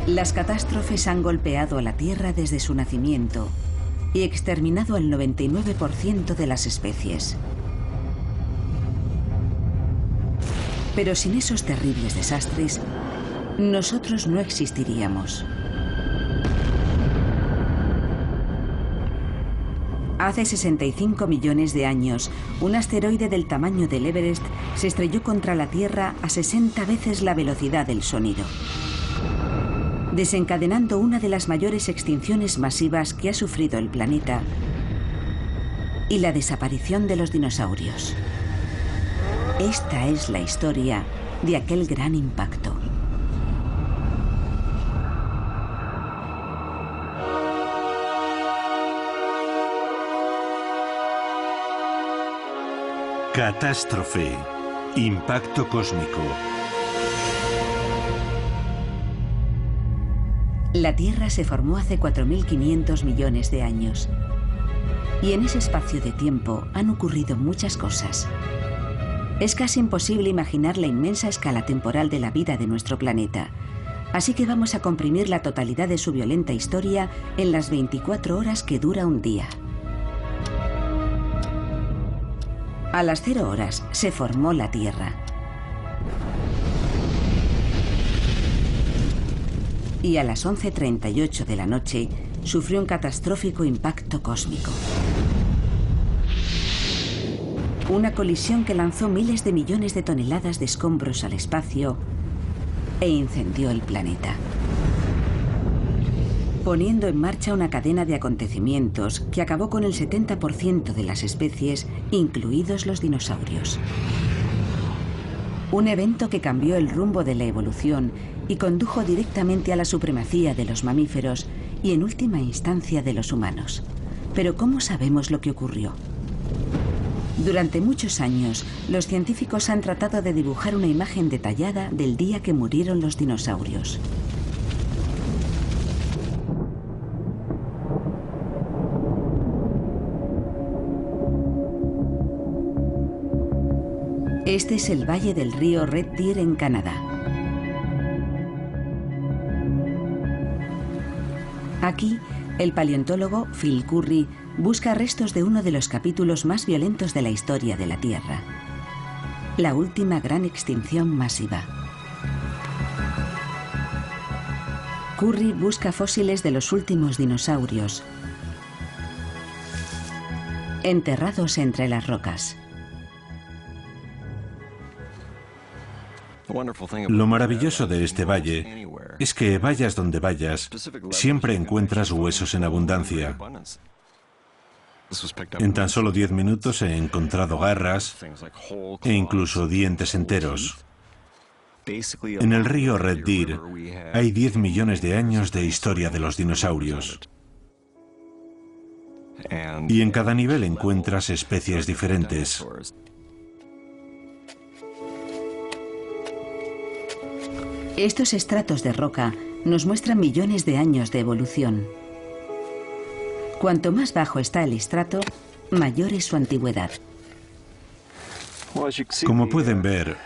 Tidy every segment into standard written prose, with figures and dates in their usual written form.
Las catástrofes han golpeado a la Tierra desde su nacimiento y exterminado al 99% de las especies. Pero sin esos terribles desastres, nosotros no existiríamos. Hace 65 millones de años, un asteroide del tamaño del Everest se estrelló contra la Tierra a 60 veces la velocidad del sonido, desencadenando una de las mayores extinciones masivas que ha sufrido el planeta y la desaparición de los dinosaurios. Esta es la historia de aquel gran impacto. Catástrofe. Impacto cósmico. La Tierra se formó hace 4.500 millones de años. Y en ese espacio de tiempo han ocurrido muchas cosas. Es casi imposible imaginar la inmensa escala temporal de la vida de nuestro planeta. Así que vamos a comprimir la totalidad de su violenta historia en las 24 horas que dura un día. A las 0 horas se formó la Tierra. Y a las 11:38 de la noche sufrió un catastrófico impacto cósmico. Una colisión que lanzó miles de millones de toneladas de escombros al espacio e incendió el planeta, poniendo en marcha una cadena de acontecimientos que acabó con el 70% de las especies, incluidos los dinosaurios. Un evento que cambió el rumbo de la evolución y condujo directamente a la supremacía de los mamíferos y en última instancia de los humanos. Pero ¿cómo sabemos lo que ocurrió? Durante muchos años, los científicos han tratado de dibujar una imagen detallada del día que murieron los dinosaurios. Este es el valle del río Red Deer en Canadá. Aquí, el paleontólogo Phil Currie busca restos de uno de los capítulos más violentos de la historia de la Tierra: la última gran extinción masiva. Currie busca fósiles de los últimos dinosaurios enterrados entre las rocas. Lo maravilloso de este valle es que vayas donde vayas, siempre encuentras huesos en abundancia. En tan solo 10 minutos he encontrado garras e incluso dientes enteros. En el río Red Deer hay 10 millones de años de historia de los dinosaurios. Y en cada nivel encuentras especies diferentes. Estos estratos de roca nos muestran millones de años de evolución. Cuanto más bajo está el estrato, mayor es su antigüedad. Como pueden ver,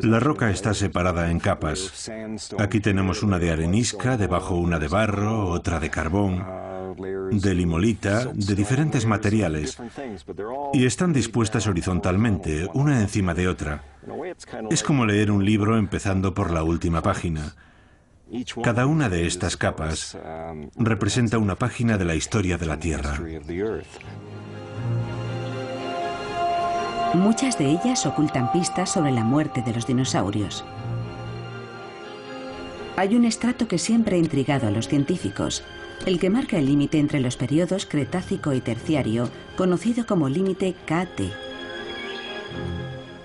la roca está separada en capas. Aquí tenemos una de arenisca, debajo una de barro, otra de carbón, de limolita, de diferentes materiales, y están dispuestas horizontalmente, una encima de otra. Es como leer un libro empezando por la última página. Cada una de estas capas representa una página de la historia de la Tierra. Muchas de ellas ocultan pistas sobre la muerte de los dinosaurios. Hay un estrato que siempre ha intrigado a los científicos, el que marca el límite entre los periodos Cretácico y Terciario, conocido como límite KT.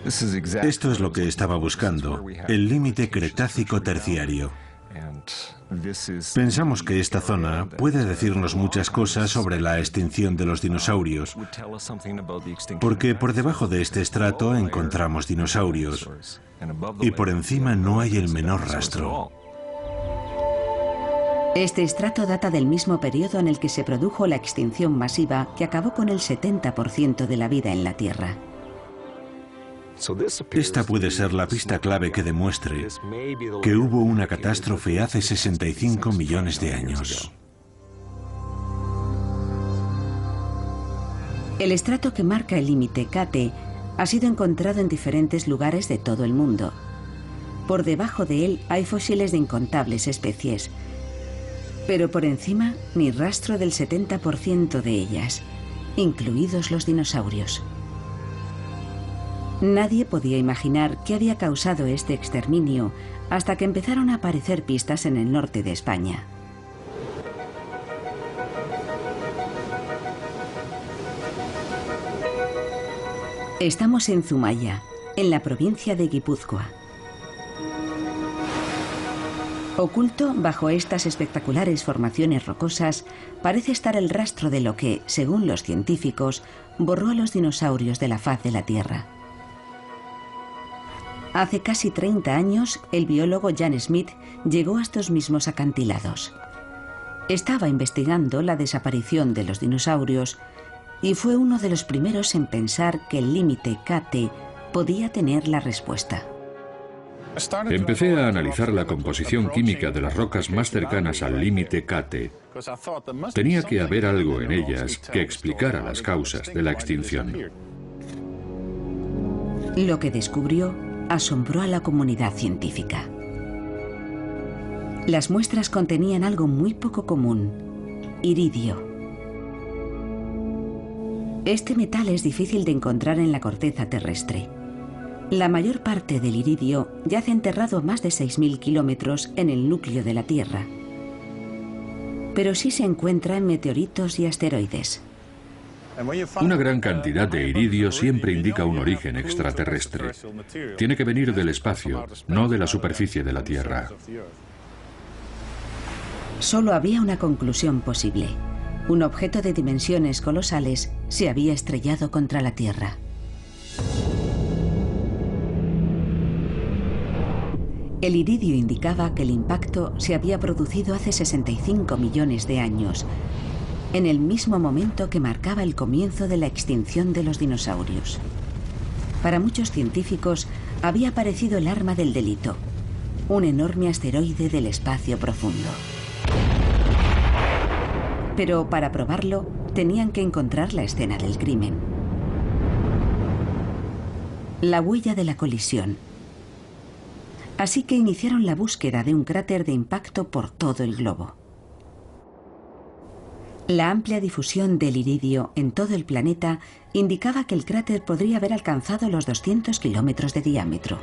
Esto es lo que estaba buscando, el límite Cretácico-Terciario. Pensamos que esta zona puede decirnos muchas cosas sobre la extinción de los dinosaurios, porque por debajo de este estrato encontramos dinosaurios, y por encima no hay el menor rastro. Este estrato data del mismo periodo en el que se produjo la extinción masiva que acabó con el 70% de la vida en la Tierra. Esta puede ser la pista clave que demuestre que hubo una catástrofe hace 65 millones de años. El estrato que marca el límite KT ha sido encontrado en diferentes lugares de todo el mundo. Por debajo de él hay fósiles de incontables especies, pero por encima ni rastro del 70% de ellas, incluidos los dinosaurios. Nadie podía imaginar qué había causado este exterminio hasta que empezaron a aparecer pistas en el norte de España. Estamos en Zumaya, en la provincia de Guipúzcoa. Oculto bajo estas espectaculares formaciones rocosas parece estar el rastro de lo que, según los científicos, borró a los dinosaurios de la faz de la Tierra. Hace casi 30 años, el biólogo Jan Smith llegó a estos mismos acantilados. Estaba investigando la desaparición de los dinosaurios y fue uno de los primeros en pensar que el límite KT podía tener la respuesta. Empecé a analizar la composición química de las rocas más cercanas al límite KT. Tenía que haber algo en ellas que explicara las causas de la extinción. Lo que descubrió asombró a la comunidad científica. Las muestras contenían algo muy poco común: iridio. Este metal es difícil de encontrar en la corteza terrestre. La mayor parte del iridio yace enterrado a más de 6.000 kilómetros en el núcleo de la Tierra. Pero sí se encuentra en meteoritos y asteroides. Una gran cantidad de iridio siempre indica un origen extraterrestre. Tiene que venir del espacio, no de la superficie de la Tierra. Solo había una conclusión posible. Un objeto de dimensiones colosales se había estrellado contra la Tierra. El iridio indicaba que el impacto se había producido hace 65 millones de años, en el mismo momento que marcaba el comienzo de la extinción de los dinosaurios. Para muchos científicos había aparecido el arma del delito, un enorme asteroide del espacio profundo. Pero para probarlo, tenían que encontrar la escena del crimen. La huella de la colisión. Así que iniciaron la búsqueda de un cráter de impacto por todo el globo. La amplia difusión del iridio en todo el planeta indicaba que el cráter podría haber alcanzado los 200 kilómetros de diámetro.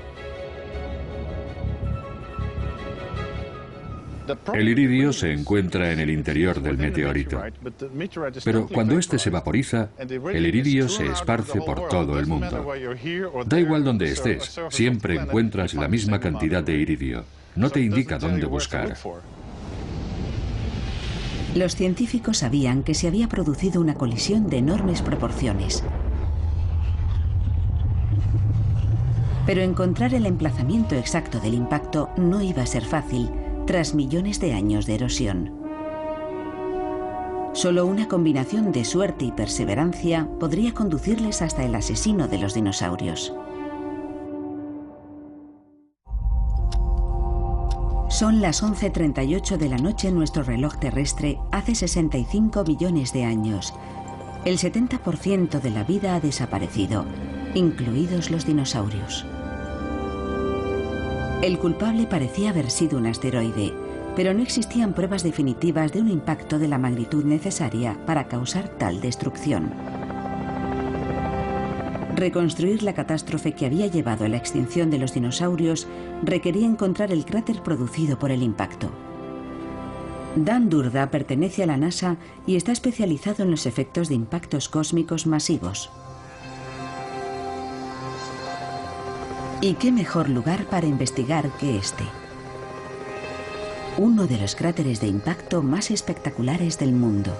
El iridio se encuentra en el interior del meteorito. Pero cuando éste se vaporiza, el iridio se esparce por todo el mundo. Da igual donde estés, siempre encuentras la misma cantidad de iridio. No te indica dónde buscar. Los científicos sabían que se había producido una colisión de enormes proporciones. Pero encontrar el emplazamiento exacto del impacto no iba a ser fácil, tras millones de años de erosión. Solo una combinación de suerte y perseverancia podría conducirles hasta el asesino de los dinosaurios. Son las 11:38 de la noche en nuestro reloj terrestre hace 65 millones de años. El 70% de la vida ha desaparecido, incluidos los dinosaurios. El culpable parecía haber sido un asteroide, pero no existían pruebas definitivas de un impacto de la magnitud necesaria para causar tal destrucción. Reconstruir la catástrofe que había llevado a la extinción de los dinosaurios requería encontrar el cráter producido por el impacto. Dan Durda pertenece a la NASA y está especializado en los efectos de impactos cósmicos masivos. ¿Y qué mejor lugar para investigar que este? Uno de los cráteres de impacto más espectaculares del mundo.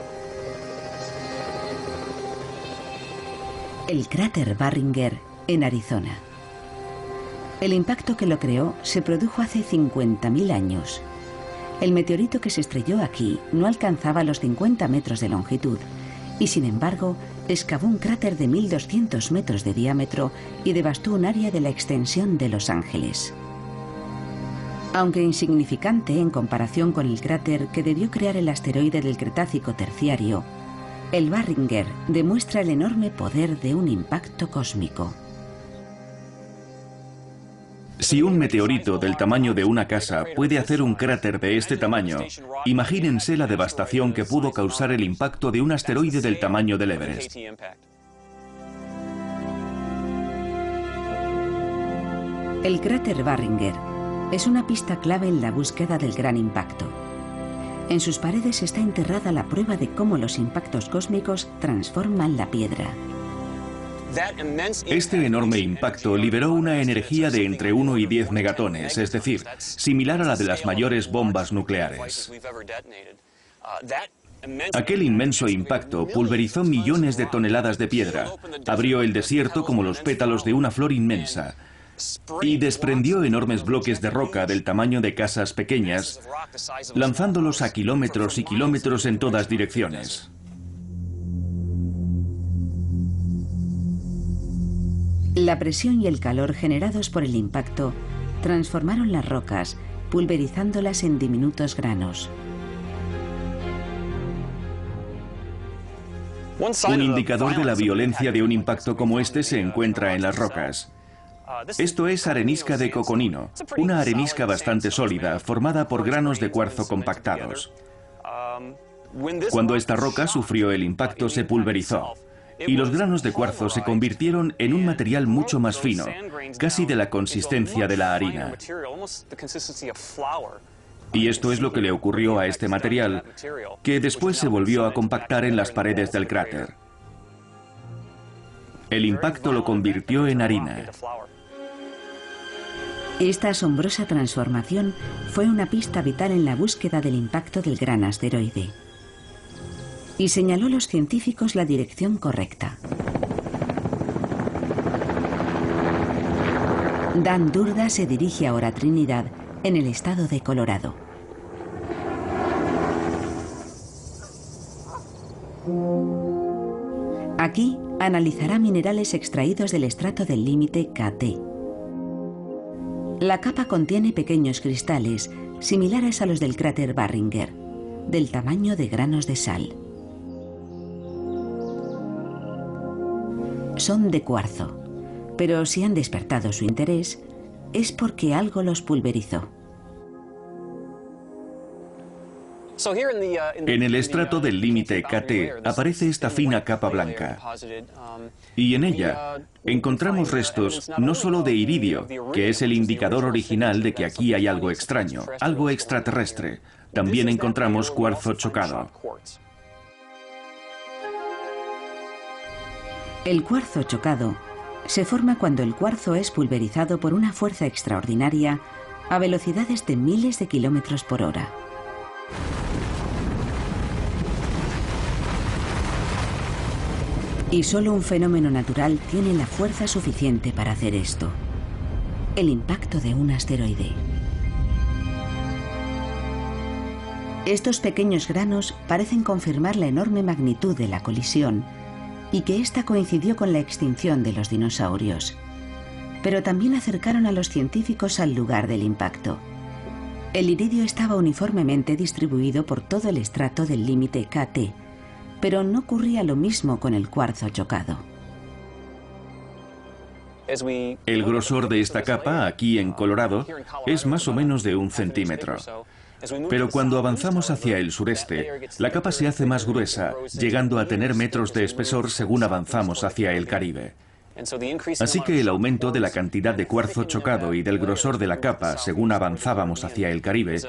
El cráter Barringer, en Arizona. El impacto que lo creó se produjo hace 50.000 años. El meteorito que se estrelló aquí no alcanzaba los 50 metros de longitud y, sin embargo, excavó un cráter de 1200 metros de diámetro y devastó un área de la extensión de Los Ángeles. Aunque insignificante en comparación con el cráter que debió crear el asteroide del Cretácico terciario, el Barringer demuestra el enorme poder de un impacto cósmico. Si un meteorito del tamaño de una casa puede hacer un cráter de este tamaño, imagínense la devastación que pudo causar el impacto de un asteroide del tamaño del Everest. El cráter Barringer es una pista clave en la búsqueda del gran impacto. En sus paredes está enterrada la prueba de cómo los impactos cósmicos transforman la piedra. Este enorme impacto liberó una energía de entre 1 y 10 megatones, es decir, similar a la de las mayores bombas nucleares. Aquel inmenso impacto pulverizó millones de toneladas de piedra, abrió el desierto como los pétalos de una flor inmensa y desprendió enormes bloques de roca del tamaño de casas pequeñas, lanzándolos a kilómetros y kilómetros en todas direcciones. La presión y el calor generados por el impacto transformaron las rocas, pulverizándolas en diminutos granos. Un indicador de la violencia de un impacto como este se encuentra en las rocas. Esto es arenisca de coconino, una arenisca bastante sólida, formada por granos de cuarzo compactados. Cuando esta roca sufrió el impacto, se pulverizó, y los granos de cuarzo se convirtieron en un material mucho más fino, casi de la consistencia de la harina. Y esto es lo que le ocurrió a este material, que después se volvió a compactar en las paredes del cráter. El impacto lo convirtió en harina. Esta asombrosa transformación fue una pista vital en la búsqueda del impacto del gran asteroide. Y señaló a los científicos la dirección correcta. Dan Durda se dirige ahora a Trinidad, en el estado de Colorado. Aquí analizará minerales extraídos del estrato del límite KT. La capa contiene pequeños cristales, similares a los del cráter Barringer, del tamaño de granos de sal. Son de cuarzo, pero si han despertado su interés, es porque algo los pulverizó. En el estrato del límite KT aparece esta fina capa blanca, y en ella encontramos restos no solo de iridio, que es el indicador original de que aquí hay algo extraño, algo extraterrestre. También encontramos cuarzo chocado. El cuarzo chocado se forma cuando el cuarzo es pulverizado por una fuerza extraordinaria a velocidades de miles de kilómetros por hora. Y solo un fenómeno natural tiene la fuerza suficiente para hacer esto: el impacto de un asteroide. Estos pequeños granos parecen confirmar la enorme magnitud de la colisión y que ésta coincidió con la extinción de los dinosaurios. Pero también acercaron a los científicos al lugar del impacto. El iridio estaba uniformemente distribuido por todo el estrato del límite KT, pero no ocurría lo mismo con el cuarzo chocado. El grosor de esta capa, aquí en Colorado, es más o menos de 1 centímetro. Pero cuando avanzamos hacia el sureste, la capa se hace más gruesa, llegando a tener metros de espesor según avanzamos hacia el Caribe. Así que el aumento de la cantidad de cuarzo chocado y del grosor de la capa según avanzábamos hacia el Caribe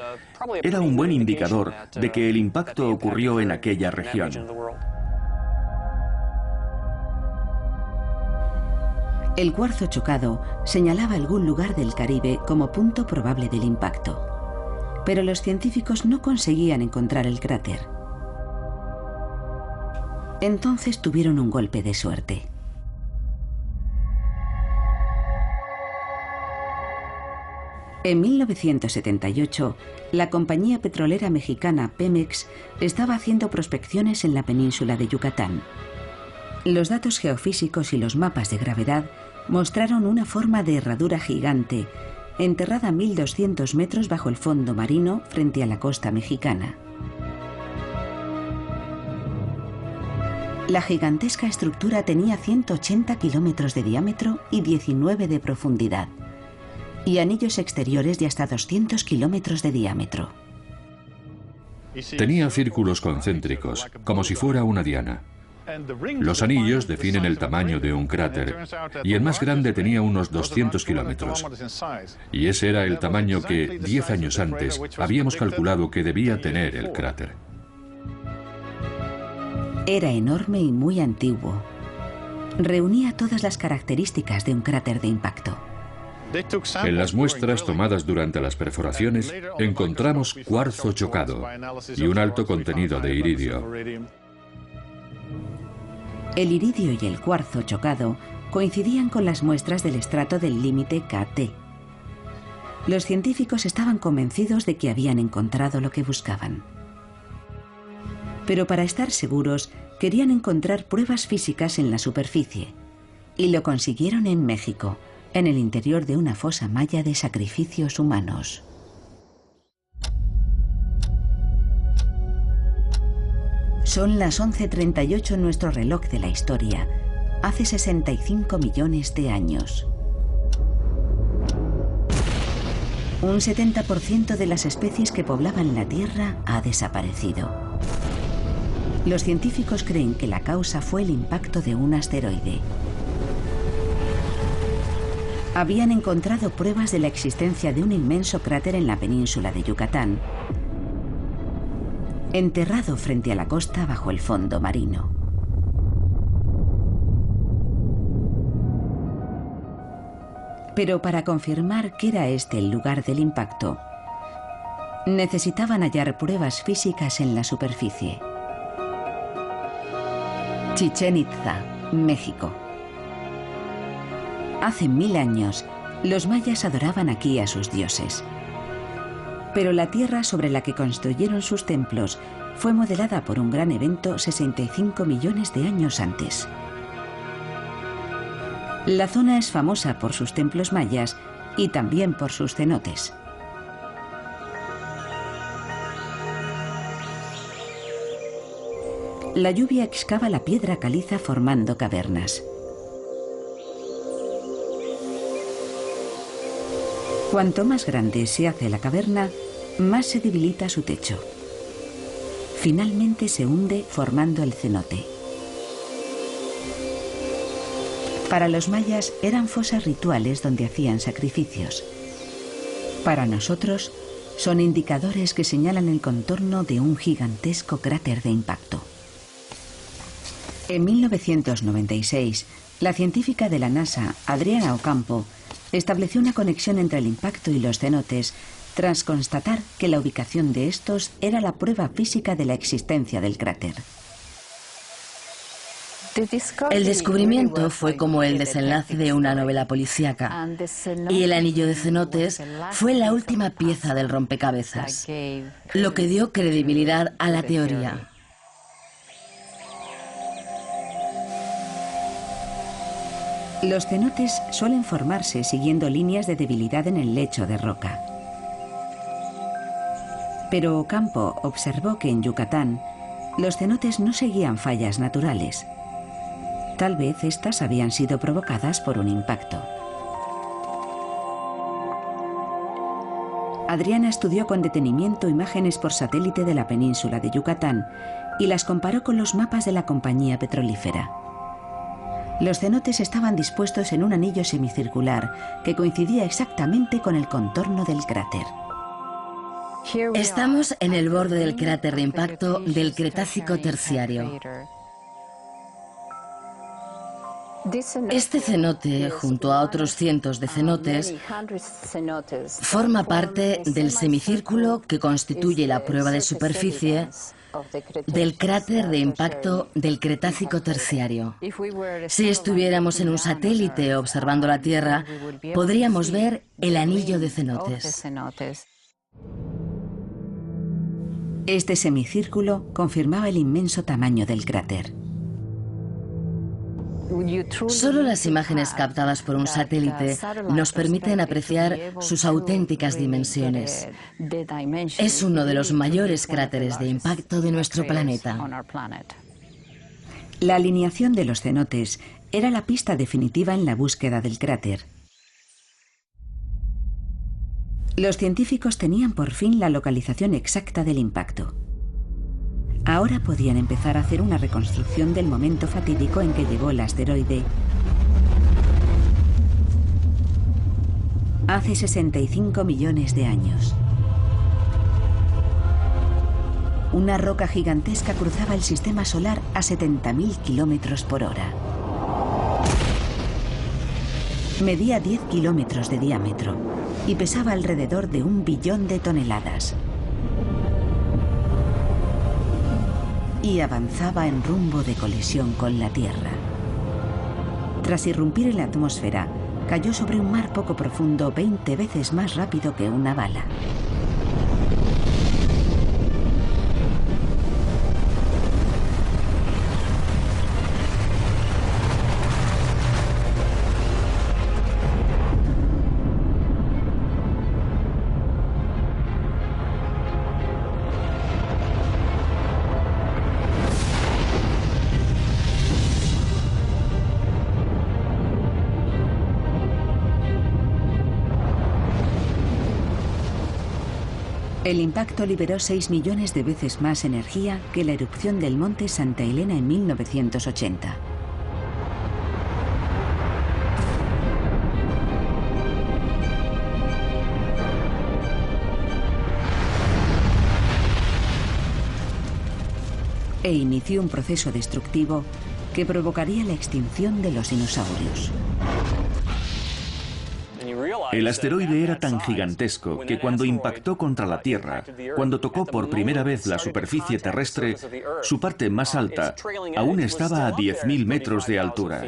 era un buen indicador de que el impacto ocurrió en aquella región. El cuarzo chocado señalaba algún lugar del Caribe como punto probable del impacto, pero los científicos no conseguían encontrar el cráter. Entonces tuvieron un golpe de suerte. En 1978, la compañía petrolera mexicana Pemex estaba haciendo prospecciones en la península de Yucatán. Los datos geofísicos y los mapas de gravedad mostraron una forma de herradura gigante, enterrada a 1200 metros bajo el fondo marino frente a la costa mexicana. La gigantesca estructura tenía 180 kilómetros de diámetro y 19 de profundidad, y anillos exteriores de hasta 200 kilómetros de diámetro. Tenía círculos concéntricos, como si fuera una diana. Los anillos definen el tamaño de un cráter, y el más grande tenía unos 200 kilómetros. Y ese era el tamaño que, 10 años antes, habíamos calculado que debía tener el cráter. Era enorme y muy antiguo. Reunía todas las características de un cráter de impacto. En las muestras tomadas durante las perforaciones encontramos cuarzo chocado y un alto contenido de iridio. El iridio y el cuarzo chocado coincidían con las muestras del estrato del límite KT. Los científicos estaban convencidos de que habían encontrado lo que buscaban. Pero para estar seguros, querían encontrar pruebas físicas en la superficie. Y lo consiguieron en México, en el interior de una fosa maya de sacrificios humanos. Son las 11:38 en nuestro reloj de la historia, hace 65 millones de años. Un 70% de las especies que poblaban la Tierra ha desaparecido. Los científicos creen que la causa fue el impacto de un asteroide. Habían encontrado pruebas de la existencia de un inmenso cráter en la península de Yucatán, enterrado frente a la costa bajo el fondo marino. Pero para confirmar que era este el lugar del impacto, necesitaban hallar pruebas físicas en la superficie. Chichén Itzá, México. Hace 1000 años, los mayas adoraban aquí a sus dioses. Pero la tierra sobre la que construyeron sus templos fue modelada por un gran evento 65 millones de años antes. La zona es famosa por sus templos mayas y también por sus cenotes. La lluvia excava la piedra caliza formando cavernas. Cuanto más grande se hace la caverna, más se debilita su techo. Finalmente se hunde formando el cenote. Para los mayas eran fosas rituales donde hacían sacrificios. Para nosotros, son indicadores que señalan el contorno de un gigantesco cráter de impacto. En 1996, la científica de la NASA, Adriana Ocampo, estableció una conexión entre el impacto y los cenotes, tras constatar que la ubicación de estos era la prueba física de la existencia del cráter. El descubrimiento fue como el desenlace de una novela policíaca, y el anillo de cenotes fue la última pieza del rompecabezas, lo que dio credibilidad a la teoría. Los cenotes suelen formarse siguiendo líneas de debilidad en el lecho de roca. Pero Ocampo observó que en Yucatán los cenotes no seguían fallas naturales. Tal vez estas habían sido provocadas por un impacto. Adriana estudió con detenimiento imágenes por satélite de la península de Yucatán y las comparó con los mapas de la compañía petrolífera. Los cenotes estaban dispuestos en un anillo semicircular que coincidía exactamente con el contorno del cráter. Estamos en el borde del cráter de impacto del Cretácico Terciario. Este cenote, junto a otros cientos de cenotes, forma parte del semicírculo que constituye la prueba de superficie del cráter de impacto del Cretácico Terciario. Si estuviéramos en un satélite observando la Tierra, podríamos ver el anillo de cenotes. Este semicírculo confirmaba el inmenso tamaño del cráter. Solo las imágenes captadas por un satélite nos permiten apreciar sus auténticas dimensiones. Es uno de los mayores cráteres de impacto de nuestro planeta. La alineación de los cenotes era la pista definitiva en la búsqueda del cráter. Los científicos tenían por fin la localización exacta del impacto. Ahora podían empezar a hacer una reconstrucción del momento fatídico en que llegó el asteroide hace 65 millones de años. Una roca gigantesca cruzaba el sistema solar a 70.000 kilómetros por hora. Medía 10 kilómetros de diámetro y pesaba alrededor de 1 billón de toneladas. Y avanzaba en rumbo de colisión con la Tierra. Tras irrumpir en la atmósfera, cayó sobre un mar poco profundo 20 veces más rápido que una bala. El impacto liberó 6 millones de veces más energía que la erupción del monte Santa Elena en 1980. E inició un proceso destructivo que provocaría la extinción de los dinosaurios. El asteroide era tan gigantesco que cuando impactó contra la Tierra, cuando tocó por primera vez la superficie terrestre, su parte más alta aún estaba a 10.000 metros de altura.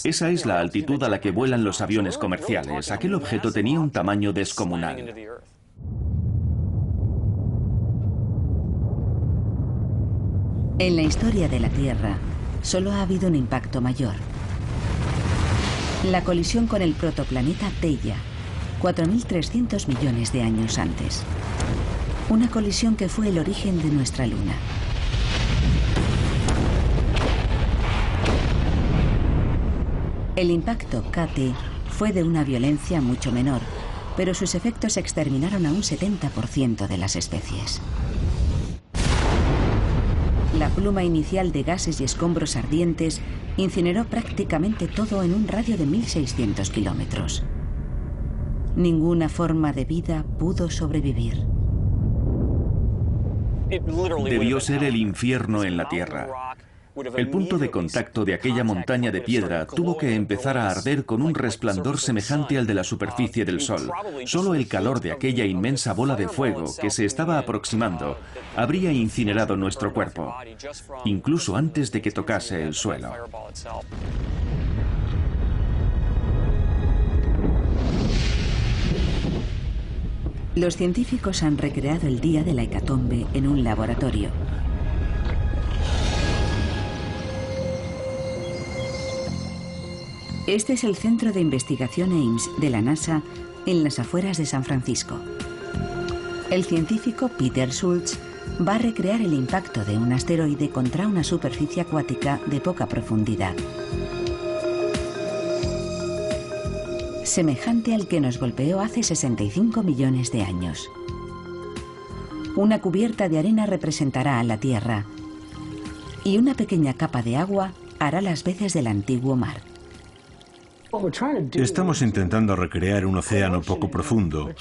Esa es la altitud a la que vuelan los aviones comerciales. Aquel objeto tenía un tamaño descomunal. En la historia de la Tierra, solo ha habido un impacto mayor. La colisión con el protoplaneta Theia, 4.300 millones de años antes. Una colisión que fue el origen de nuestra Luna. El impacto KT fue de una violencia mucho menor, pero sus efectos exterminaron a un 70% de las especies. La pluma inicial de gases y escombros ardientes incineró prácticamente todo en un radio de 1.600 kilómetros. Ninguna forma de vida pudo sobrevivir. Debió ser el infierno en la Tierra. El punto de contacto de aquella montaña de piedra tuvo que empezar a arder con un resplandor semejante al de la superficie del Sol. Solo el calor de aquella inmensa bola de fuego que se estaba aproximando habría incinerado nuestro cuerpo, incluso antes de que tocase el suelo. Los científicos han recreado el día de la hecatombe en un laboratorio. Este es el Centro de Investigación Ames de la NASA en las afueras de San Francisco. El científico Peter Schultz va a recrear el impacto de un asteroide contra una superficie acuática de poca profundidad, semejante al que nos golpeó hace 65 millones de años. Una cubierta de arena representará a la Tierra y una pequeña capa de agua hará las veces del antiguo mar. Estamos intentando recrear un océano poco profundo,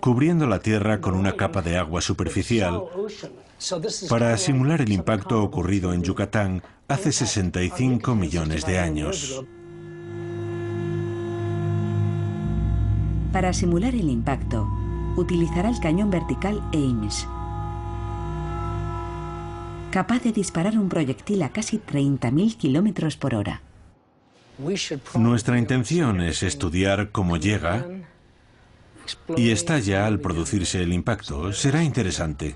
cubriendo la Tierra con una capa de agua superficial para simular el impacto ocurrido en Yucatán hace 65 millones de años. Para simular el impacto, utilizará el cañón vertical Ames, capaz de disparar un proyectil a casi 30.000 kilómetros por hora. Nuestra intención es estudiar cómo llega y estalla al producirse el impacto. Será interesante.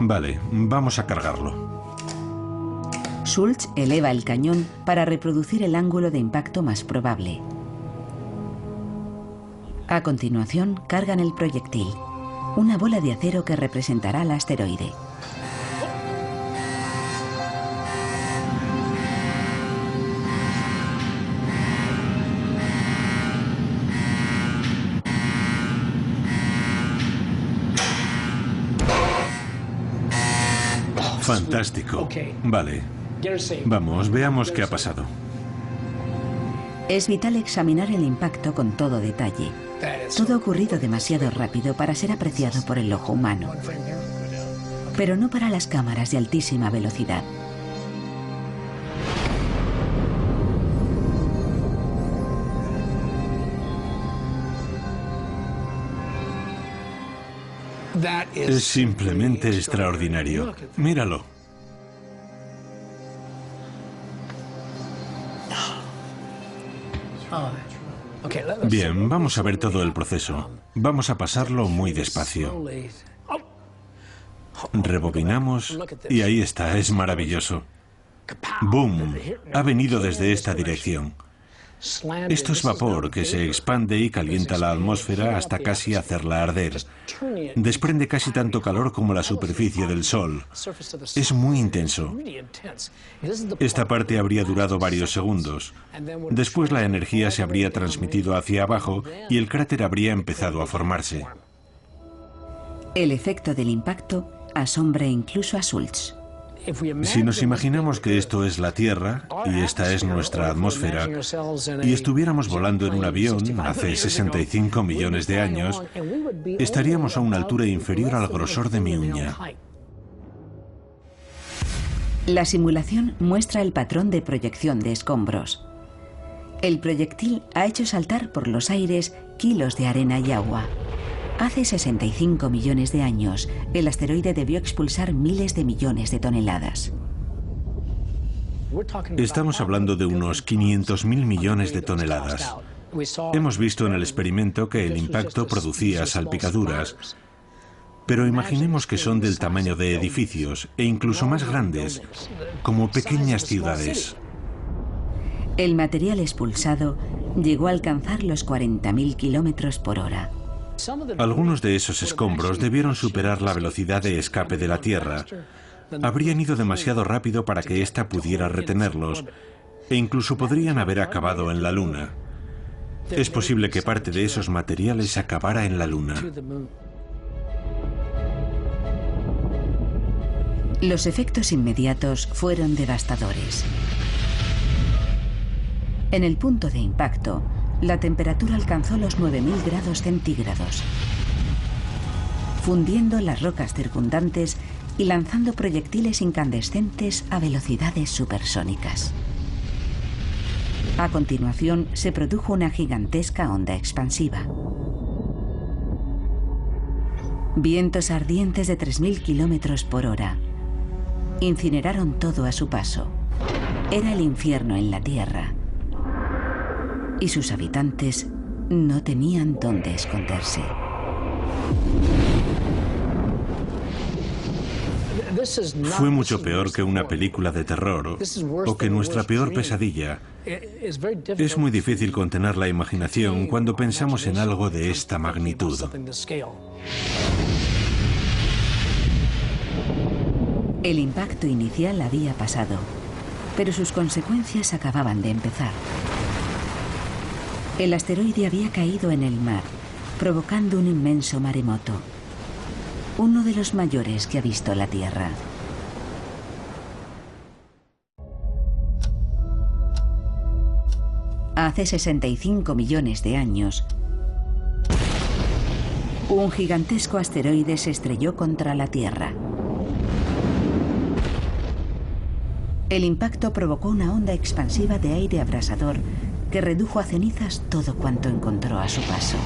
Vale, vamos a cargarlo. Schultz eleva el cañón para reproducir el ángulo de impacto más probable. A continuación, cargan el proyectil, una bola de acero que representará al asteroide. Fantástico. Vale. Vamos, veamos qué ha pasado. Es vital examinar el impacto con todo detalle. Todo ha ocurrido demasiado rápido para ser apreciado por el ojo humano, pero no para las cámaras de altísima velocidad. Es simplemente extraordinario. Míralo. Bien, vamos a ver todo el proceso. Vamos a pasarlo muy despacio. Rebobinamos y ahí está, es maravilloso. ¡Boom! Ha venido desde esta dirección. Esto es vapor que se expande y calienta la atmósfera hasta casi hacerla arder. Desprende casi tanto calor como la superficie del Sol. Es muy intenso. Esta parte habría durado varios segundos. Después la energía se habría transmitido hacia abajo y el cráter habría empezado a formarse. El efecto del impacto asombra incluso a Schultz. Si nos imaginamos que esto es la Tierra y esta es nuestra atmósfera y estuviéramos volando en un avión hace 65 millones de años, estaríamos a una altura inferior al grosor de mi uña. La simulación muestra el patrón de proyección de escombros. El proyectil ha hecho saltar por los aires kilos de arena y agua. Hace 65 millones de años, el asteroide debió expulsar miles de millones de toneladas. Estamos hablando de unos 500.000 millones de toneladas. Hemos visto en el experimento que el impacto producía salpicaduras, pero imaginemos que son del tamaño de edificios e incluso más grandes, como pequeñas ciudades. El material expulsado llegó a alcanzar los 40.000 kilómetros por hora. Algunos de esos escombros debieron superar la velocidad de escape de la Tierra. Habrían ido demasiado rápido para que ésta pudiera retenerlos, e incluso podrían haber acabado en la Luna. Es posible que parte de esos materiales acabara en la Luna. Los efectos inmediatos fueron devastadores. En el punto de impacto, la temperatura alcanzó los 9.000 grados centígrados, fundiendo las rocas circundantes y lanzando proyectiles incandescentes a velocidades supersónicas. A continuación, se produjo una gigantesca onda expansiva. Vientos ardientes de 3.000 kilómetros por hora incineraron todo a su paso. Era el infierno en la Tierra. Y sus habitantes no tenían dónde esconderse. Fue mucho peor que una película de terror o que nuestra peor pesadilla. Es muy difícil contener la imaginación cuando pensamos en algo de esta magnitud. El impacto inicial había pasado, pero sus consecuencias acababan de empezar. El asteroide había caído en el mar, provocando un inmenso maremoto, uno de los mayores que ha visto la Tierra. Hace 65 millones de años, un gigantesco asteroide se estrelló contra la Tierra. El impacto provocó una onda expansiva de aire abrasador que redujo a cenizas todo cuanto encontró a su paso.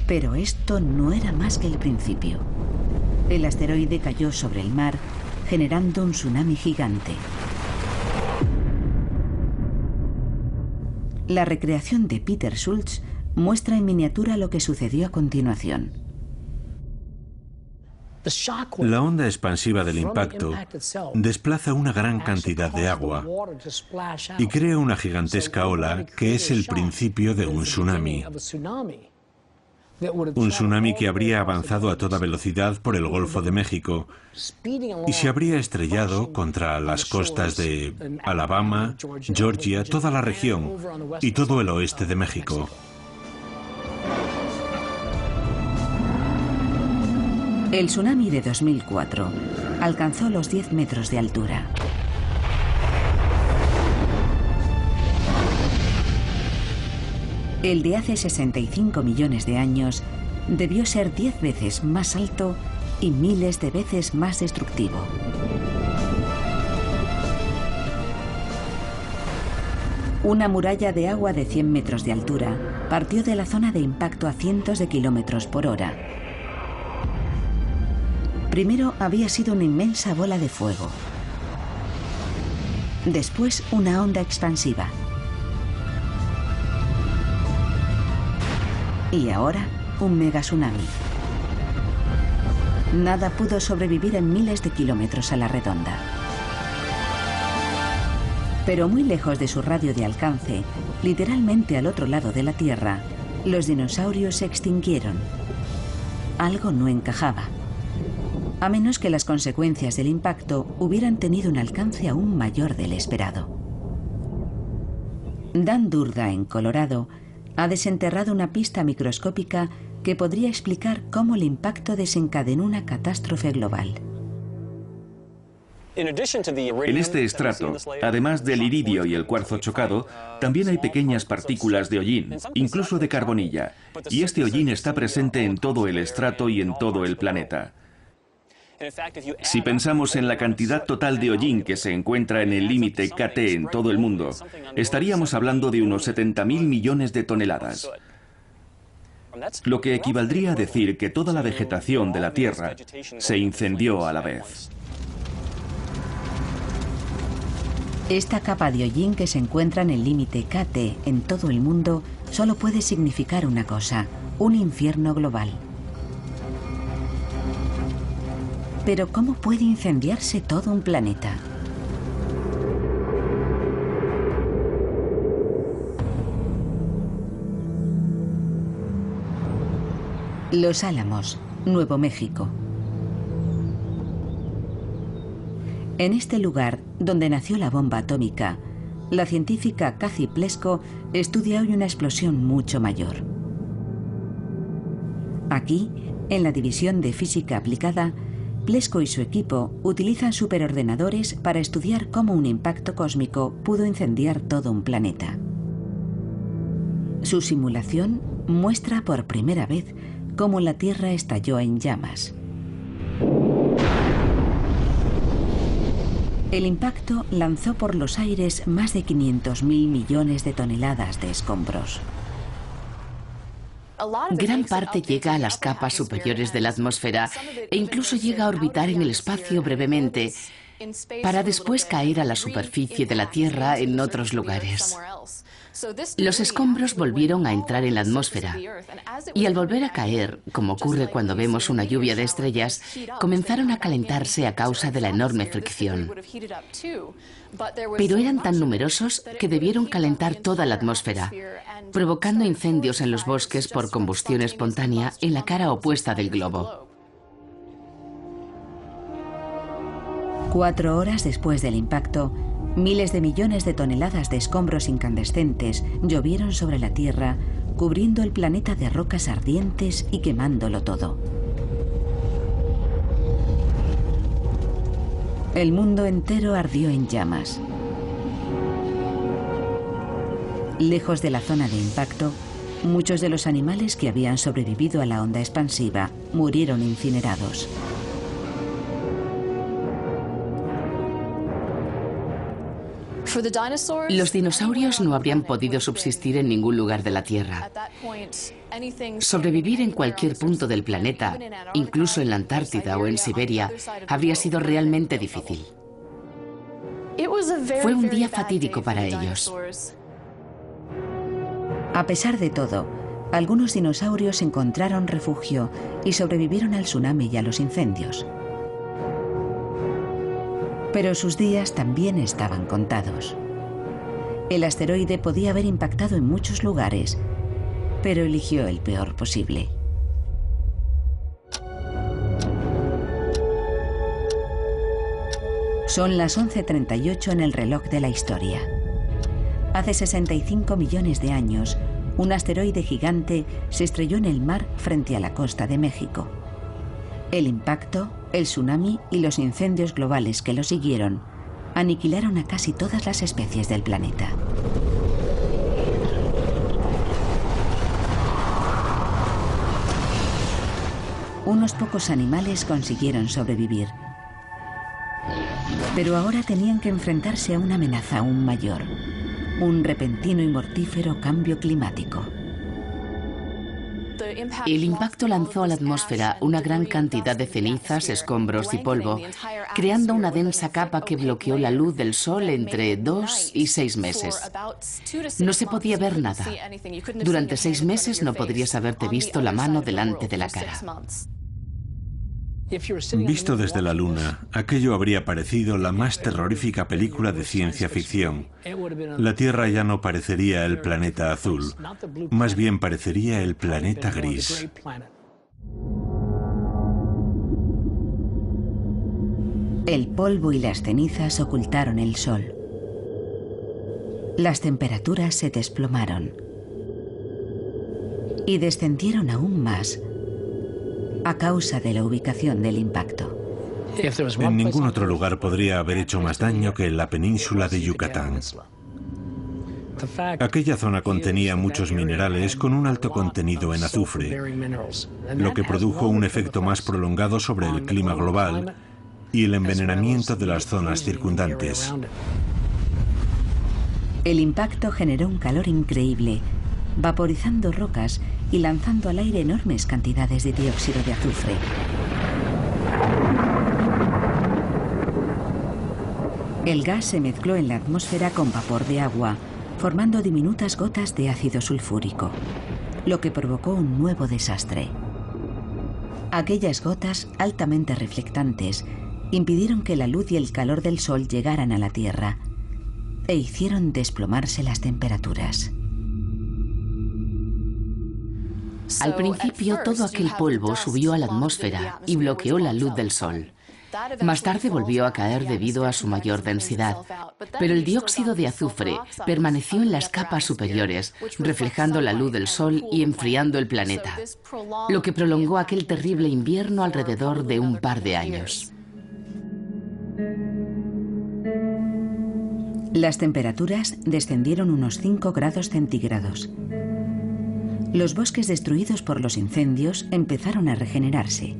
Pero esto no era más que el principio. El asteroide cayó sobre el mar, generando un tsunami gigante. La recreación de Peter Schultz muestra en miniatura lo que sucedió a continuación. La onda expansiva del impacto desplaza una gran cantidad de agua y crea una gigantesca ola que es el principio de un tsunami. Un tsunami que habría avanzado a toda velocidad por el Golfo de México y se habría estrellado contra las costas de Alabama, Georgia, toda la región y todo el oeste de México. El tsunami de 2004 alcanzó los 10 metros de altura. El de hace 65 millones de años debió ser 10 veces más alto y miles de veces más destructivo. Una muralla de agua de 100 metros de altura partió de la zona de impacto a cientos de kilómetros por hora. Primero había sido una inmensa bola de fuego. Después una onda expansiva. Y ahora un mega tsunami. Nada pudo sobrevivir en miles de kilómetros a la redonda. Pero muy lejos de su radio de alcance, literalmente al otro lado de la Tierra, los dinosaurios se extinguieron. Algo no encajaba. A menos que las consecuencias del impacto hubieran tenido un alcance aún mayor del esperado. Dan Durga, en Colorado, ha desenterrado una pista microscópica que podría explicar cómo el impacto desencadenó una catástrofe global. En este estrato, además del iridio y el cuarzo chocado, también hay pequeñas partículas de hollín, incluso de carbonilla, y este hollín está presente en todo el estrato y en todo el planeta. Si pensamos en la cantidad total de hollín que se encuentra en el límite KT en todo el mundo, estaríamos hablando de unos 70.000 millones de toneladas. Lo que equivaldría a decir que toda la vegetación de la Tierra se incendió a la vez. Esta capa de hollín que se encuentra en el límite KT en todo el mundo solo puede significar una cosa: un infierno global. Pero ¿cómo puede incendiarse todo un planeta? Los Álamos, Nuevo México. En este lugar, donde nació la bomba atómica, la científica Kathy Plesko estudia hoy una explosión mucho mayor. Aquí, en la División de Física Aplicada, Plesko y su equipo utilizan superordenadores para estudiar cómo un impacto cósmico pudo incendiar todo un planeta. Su simulación muestra por primera vez cómo la Tierra estalló en llamas. El impacto lanzó por los aires más de 500.000 millones de toneladas de escombros. Gran parte llega a las capas superiores de la atmósfera e incluso llega a orbitar en el espacio brevemente, para después caer a la superficie de la Tierra en otros lugares. Los escombros volvieron a entrar en la atmósfera y al volver a caer, como ocurre cuando vemos una lluvia de estrellas, comenzaron a calentarse a causa de la enorme fricción. Pero eran tan numerosos que debieron calentar toda la atmósfera, provocando incendios en los bosques por combustión espontánea en la cara opuesta del globo. 4 horas después del impacto, miles de millones de toneladas de escombros incandescentes llovieron sobre la Tierra, cubriendo el planeta de rocas ardientes y quemándolo todo. El mundo entero ardió en llamas. Lejos de la zona de impacto, muchos de los animales que habían sobrevivido a la onda expansiva murieron incinerados. Los dinosaurios no habrían podido subsistir en ningún lugar de la Tierra. Sobrevivir en cualquier punto del planeta, incluso en la Antártida o en Siberia, habría sido realmente difícil. Fue un día fatídico para ellos. A pesar de todo, Algunos dinosaurios encontraron refugio y sobrevivieron al tsunami y a los incendios. Pero sus días también estaban contados. El asteroide podía haber impactado en muchos lugares, pero eligió el peor posible. Son las 11:38 en el reloj de la historia. Hace 65 millones de años, un asteroide gigante se estrelló en el mar frente a la costa de México. El impacto, el tsunami y los incendios globales que lo siguieron aniquilaron a casi todas las especies del planeta. Unos pocos animales consiguieron sobrevivir, pero ahora tenían que enfrentarse a una amenaza aún mayor: un repentino y mortífero cambio climático. El impacto lanzó a la atmósfera una gran cantidad de cenizas, escombros y polvo, creando una densa capa que bloqueó la luz del sol entre 2 y 6 meses. No se podía ver nada. Durante 6 meses no podrías haberte visto la mano delante de la cara. Visto desde la Luna, aquello habría parecido la más terrorífica película de ciencia ficción. La Tierra ya no parecería el planeta azul, más bien parecería el planeta gris. El polvo y las cenizas ocultaron el sol. Las temperaturas se desplomaron y descendieron aún más a causa de la ubicación del impacto. En ningún otro lugar podría haber hecho más daño que en la península de Yucatán. Aquella zona contenía muchos minerales con un alto contenido en azufre, lo que produjo un efecto más prolongado sobre el clima global y el envenenamiento de las zonas circundantes. El impacto generó un calor increíble, vaporizando rocas y lanzando al aire enormes cantidades de dióxido de azufre. El gas se mezcló en la atmósfera con vapor de agua, formando diminutas gotas de ácido sulfúrico, lo que provocó un nuevo desastre. Aquellas gotas, altamente reflectantes, impidieron que la luz y el calor del sol llegaran a la Tierra e hicieron desplomarse las temperaturas. Al principio, todo aquel polvo subió a la atmósfera y bloqueó la luz del sol. Más tarde volvió a caer debido a su mayor densidad, pero el dióxido de azufre permaneció en las capas superiores, reflejando la luz del sol y enfriando el planeta, lo que prolongó aquel terrible invierno alrededor de un par de años. Las temperaturas descendieron unos 5 grados centígrados. Los bosques destruidos por los incendios empezaron a regenerarse.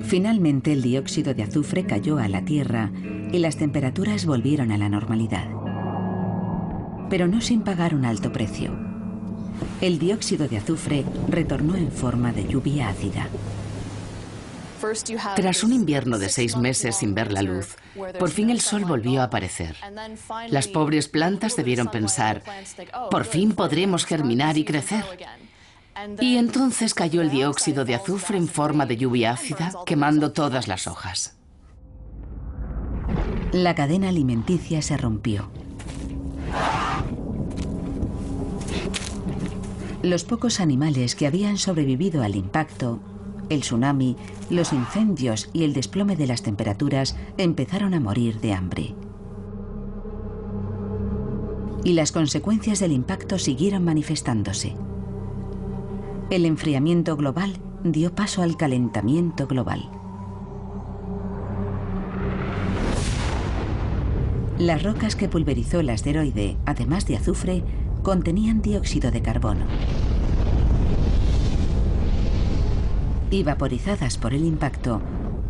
Finalmente, el dióxido de azufre cayó a la Tierra y las temperaturas volvieron a la normalidad. Pero no sin pagar un alto precio. El dióxido de azufre retornó en forma de lluvia ácida. Tras un invierno de 6 meses sin ver la luz, por fin el sol volvió a aparecer. Las pobres plantas debieron pensar: por fin podremos germinar y crecer. Y entonces cayó el dióxido de azufre en forma de lluvia ácida, quemando todas las hojas. La cadena alimenticia se rompió. Los pocos animales que habían sobrevivido al impacto, el tsunami, los incendios y el desplome de las temperaturas empezaron a morir de hambre. Y las consecuencias del impacto siguieron manifestándose. El enfriamiento global dio paso al calentamiento global. Las rocas que pulverizó el asteroide, además de azufre, contenían dióxido de carbono. Y vaporizadas por el impacto,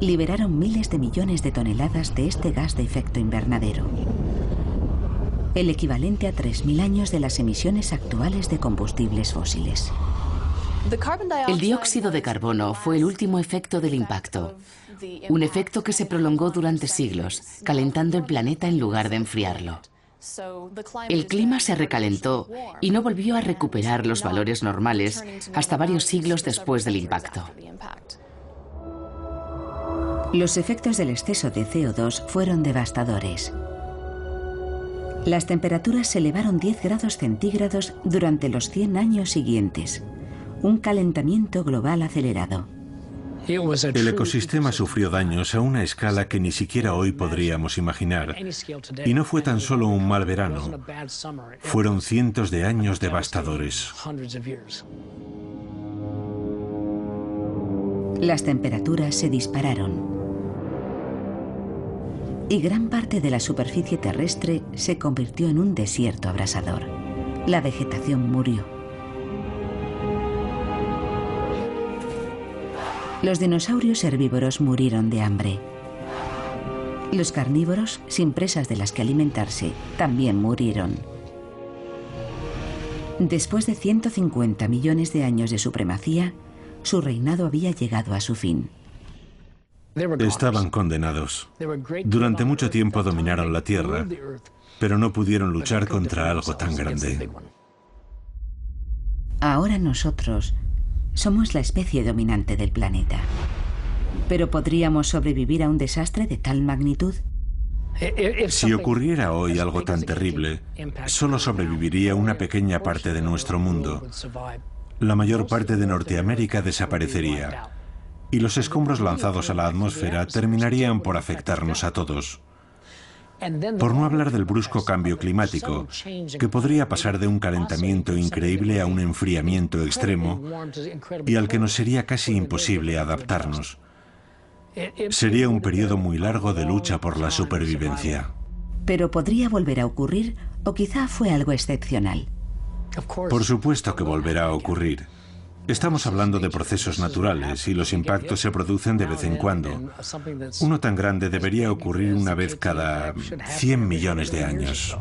liberaron miles de millones de toneladas de este gas de efecto invernadero, el equivalente a 3000 años de las emisiones actuales de combustibles fósiles. El dióxido de carbono fue el último efecto del impacto, un efecto que se prolongó durante siglos, calentando el planeta en lugar de enfriarlo. El clima se recalentó y no volvió a recuperar los valores normales hasta varios siglos después del impacto. Los efectos del exceso de CO2 fueron devastadores. Las temperaturas se elevaron 10 grados centígrados durante los 100 años siguientes. Un calentamiento global acelerado. El ecosistema sufrió daños a una escala que ni siquiera hoy podríamos imaginar. Y no fue tan solo un mal verano. Fueron cientos de años devastadores. Las temperaturas se dispararon. Y gran parte de la superficie terrestre se convirtió en un desierto abrasador. La vegetación murió. Los dinosaurios herbívoros murieron de hambre. Los carnívoros, sin presas de las que alimentarse, también murieron. Después de 150 millones de años de supremacía, su reinado había llegado a su fin. Estaban condenados. Durante mucho tiempo dominaron la Tierra, pero no pudieron luchar contra algo tan grande. Ahora nosotros somos la especie dominante del planeta. ¿Pero podríamos sobrevivir a un desastre de tal magnitud? Si ocurriera hoy algo tan terrible, solo sobreviviría una pequeña parte de nuestro mundo. La mayor parte de Norteamérica desaparecería. Y los escombros lanzados a la atmósfera terminarían por afectarnos a todos. Por no hablar del brusco cambio climático, que podría pasar de un calentamiento increíble a un enfriamiento extremo y al que nos sería casi imposible adaptarnos. Sería un periodo muy largo de lucha por la supervivencia. Pero podría volver a ocurrir, o quizá fue algo excepcional. Por supuesto que volverá a ocurrir. Estamos hablando de procesos naturales y los impactos se producen de vez en cuando. Uno tan grande debería ocurrir una vez cada 100 millones de años.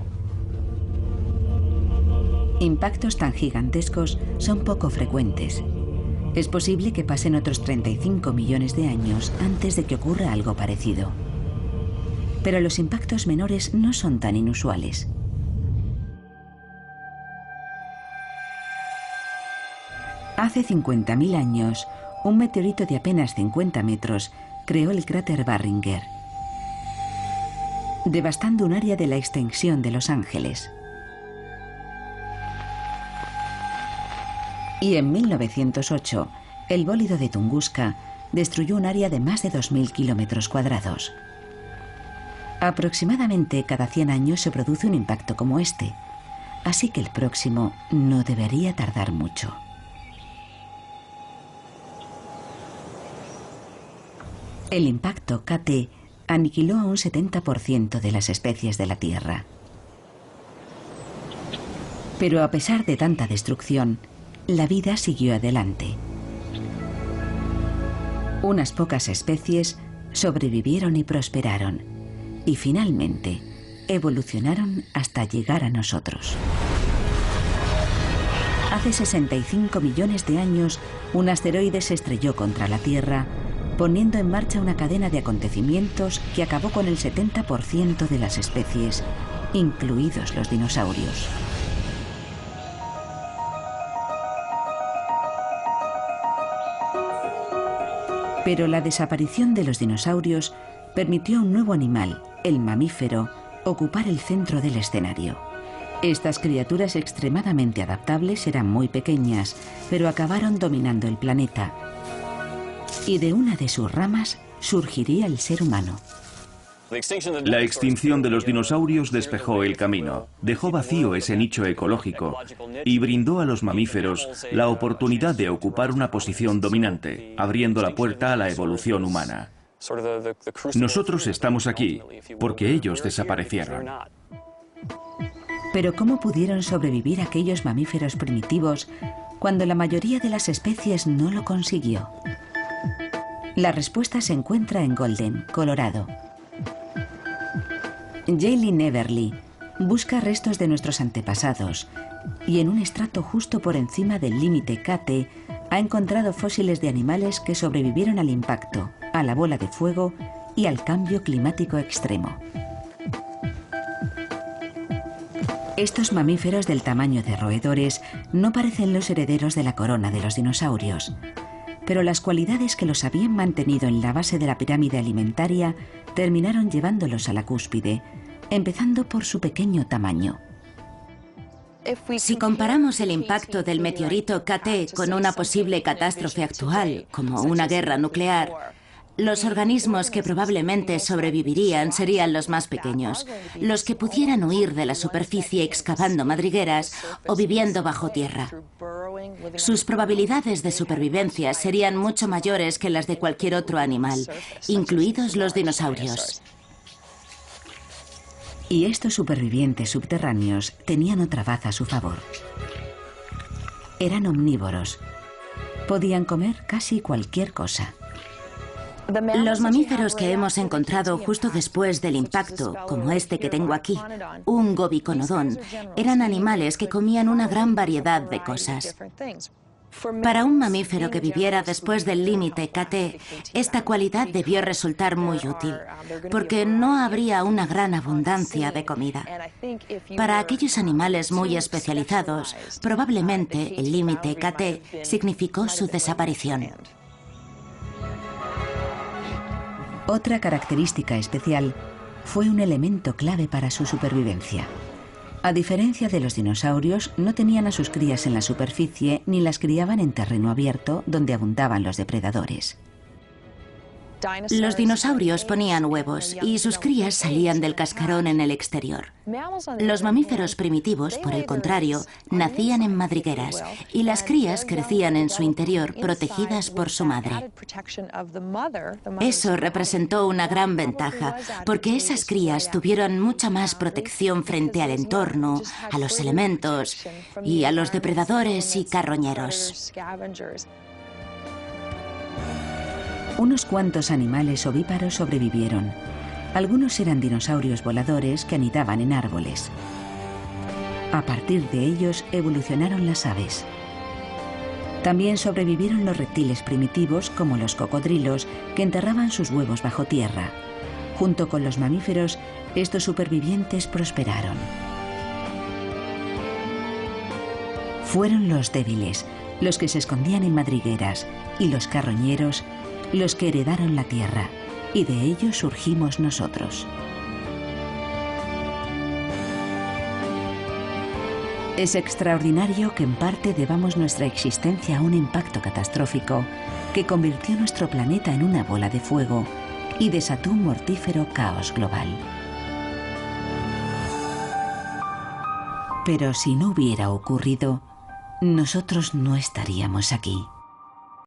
Impactos tan gigantescos son poco frecuentes. Es posible que pasen otros 35 millones de años antes de que ocurra algo parecido. Pero los impactos menores no son tan inusuales. Hace 50.000 años, un meteorito de apenas 50 metros creó el cráter Barringer, devastando un área de la extensión de Los Ángeles. Y en 1908, el bólido de Tunguska destruyó un área de más de 2.000 kilómetros cuadrados. Aproximadamente cada 100 años se produce un impacto como este, así que el próximo no debería tardar mucho. El impacto KT aniquiló a un 70% de las especies de la Tierra. Pero a pesar de tanta destrucción, la vida siguió adelante. Unas pocas especies sobrevivieron y prosperaron, y finalmente evolucionaron hasta llegar a nosotros. Hace 65 millones de años, un asteroide se estrelló contra la Tierra, poniendo en marcha una cadena de acontecimientos que acabó con el 70% de las especies, incluidos los dinosaurios. Pero la desaparición de los dinosaurios permitió a un nuevo animal, el mamífero, ocupar el centro del escenario. Estas criaturas extremadamente adaptables eran muy pequeñas, pero acabaron dominando el planeta. Y de una de sus ramas surgiría el ser humano. La extinción de los dinosaurios despejó el camino, dejó vacío ese nicho ecológico y brindó a los mamíferos la oportunidad de ocupar una posición dominante, abriendo la puerta a la evolución humana. Nosotros estamos aquí porque ellos desaparecieron. Pero ¿cómo pudieron sobrevivir aquellos mamíferos primitivos cuando la mayoría de las especies no lo consiguió? La respuesta se encuentra en Golden, Colorado. Jaylin Everly busca restos de nuestros antepasados y en un estrato justo por encima del límite KT ha encontrado fósiles de animales que sobrevivieron al impacto, a la bola de fuego y al cambio climático extremo. Estos mamíferos del tamaño de roedores no parecen los herederos de la corona de los dinosaurios, pero las cualidades que los habían mantenido en la base de la pirámide alimentaria terminaron llevándolos a la cúspide, empezando por su pequeño tamaño. Si comparamos el impacto del meteorito KT con una posible catástrofe actual, como una guerra nuclear, los organismos que probablemente sobrevivirían serían los más pequeños, los que pudieran huir de la superficie excavando madrigueras o viviendo bajo tierra. Sus probabilidades de supervivencia serían mucho mayores que las de cualquier otro animal, incluidos los dinosaurios. Y estos supervivientes subterráneos tenían otra baza a su favor. Eran omnívoros. Podían comer casi cualquier cosa. Los mamíferos que hemos encontrado justo después del impacto, como este que tengo aquí, un gobiconodón, eran animales que comían una gran variedad de cosas. Para un mamífero que viviera después del límite KT, esta cualidad debió resultar muy útil, porque no habría una gran abundancia de comida. Para aquellos animales muy especializados, probablemente el límite KT significó su desaparición. Otra característica especial fue un elemento clave para su supervivencia. A diferencia de los dinosaurios, no tenían a sus crías en la superficie ni las criaban en terreno abierto donde abundaban los depredadores. Los dinosaurios ponían huevos y sus crías salían del cascarón en el exterior. Los mamíferos primitivos, por el contrario, nacían en madrigueras y las crías crecían en su interior protegidas por su madre. Eso representó una gran ventaja, porque esas crías tuvieron mucha más protección frente al entorno, a los elementos y a los depredadores y carroñeros. Unos cuantos animales ovíparos sobrevivieron. Algunos eran dinosaurios voladores que anidaban en árboles. A partir de ellos evolucionaron las aves. También sobrevivieron los reptiles primitivos, como los cocodrilos, que enterraban sus huevos bajo tierra. Junto con los mamíferos, estos supervivientes prosperaron. Fueron los débiles, los que se escondían en madrigueras, y los carroñeros, los que heredaron la tierra, y de ellos surgimos nosotros. Es extraordinario que en parte debamos nuestra existencia a un impacto catastrófico que convirtió nuestro planeta en una bola de fuego y desató un mortífero caos global. Pero si no hubiera ocurrido, nosotros no estaríamos aquí.